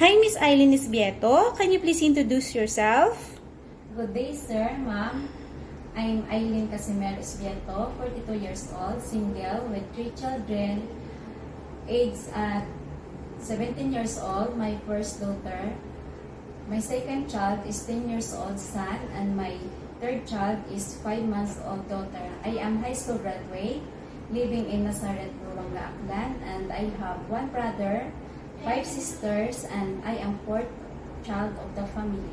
Hi, Miss Eileen Isbieto. Can you please introduce yourself? Good day, sir, ma'am. I'm Eileen Casimero Isbieto, 42 years old, single, with 3 children, aged at 17 years old, my first daughter. My second child is 10 years old son, and my third child is 5 months old daughter. I am high school graduate, living in Nazareth, Purong Aklan, and I have 1 brother, 5 sisters, and I am 4th child of the family.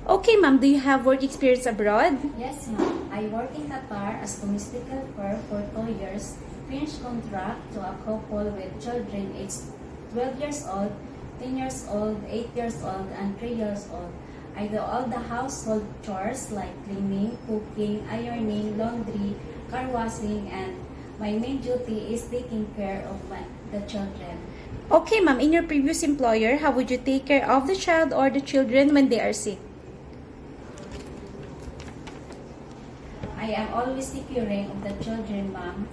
Okay, ma'am. Do you have work experience abroad? Yes, ma'am. I work in Qatar as domestic helper for 2 years, finished contract to a couple with children aged 12 years old, 10 years old, 8 years old, and 3 years old. I do all the household chores like cleaning, cooking, ironing, laundry, car washing, and my main duty is taking care of the children. Okay, ma'am. In your previous employer, how would you take care of the child or the children when they are sick? I am always securing of the children, ma'am.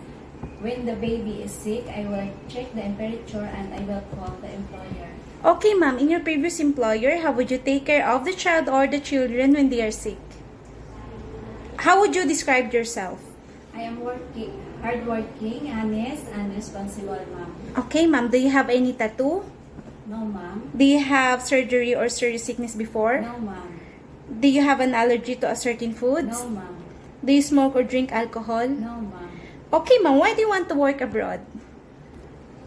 When the baby is sick, I will check the temperature and I will call the employer. Okay, ma'am. In your previous employer, how would you take care of the child or the children when they are sick? How would you describe yourself? I am hardworking, honest, and responsible, ma'am. Okay, ma'am. Do you have any tattoo? No, ma'am. Do you have surgery or serious sickness before? No, ma'am. Do you have an allergy to a certain foods? No, ma'am. Do you smoke or drink alcohol? No, ma'am. Okay, ma'am. Why do you want to work abroad?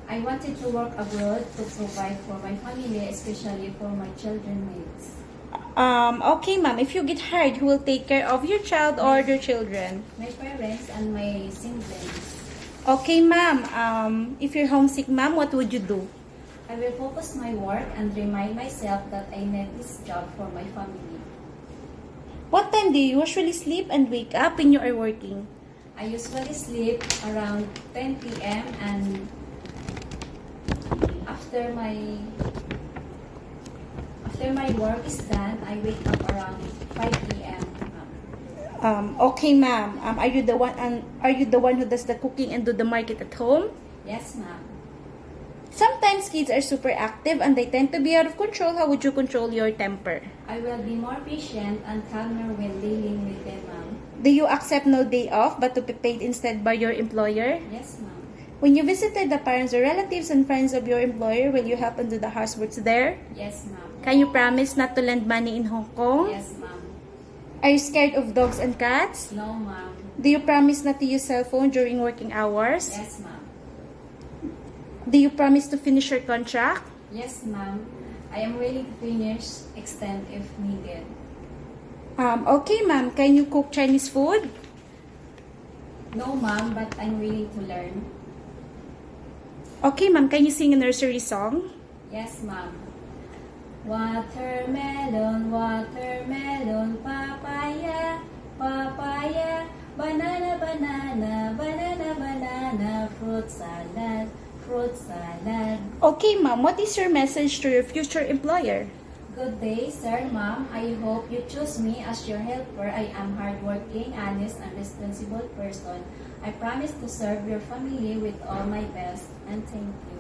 I wanted to work abroad to provide for my family, especially for my children needs. Okay, ma'am. If you get hired, who will take care of your child or your children? My parents and my siblings. Okay, ma'am. If you're homesick, ma'am, what would you do? I will focus my work and remind myself that I need this job for my family. What time do you usually sleep and wake up when you are working? I usually sleep around 10 p.m. and after my work is done, I wake up around 5 p.m. Okay, ma'am. Are you the one who does the cooking and do the market at home? Yes, ma'am. Sometimes kids are super active and they tend to be out of control. How would you control your temper? I will be more patient and calmer when dealing with them, ma'am. Do you accept no day off but to be paid instead by your employer? Yes, ma'am. When you visited the parents or relatives and friends of your employer, will you help and do the housework there? Yes, ma'am. Can you promise not to lend money in Hong Kong? Yes, ma'am. Are you scared of dogs and cats? No, ma'am. Do you promise not to use cell phone during working hours? Yes, ma'am. Do you promise to finish your contract? Yes, ma'am. I am willing to finish, extend if needed. Okay, ma'am. Can you cook Chinese food? No, ma'am, but I'm willing to learn. Okay, ma'am. Can you sing a nursery song? Yes, ma'am. Watermelon, watermelon, papaya, papaya, banana, banana, banana, banana, fruit salad, fruit salad. Okay, ma'am. What is your message to your future employer? Good day, sir, ma'am. I hope you choose me as your helper. I am hardworking, honest, and responsible person. I promise to serve your family with all my best, and thank you.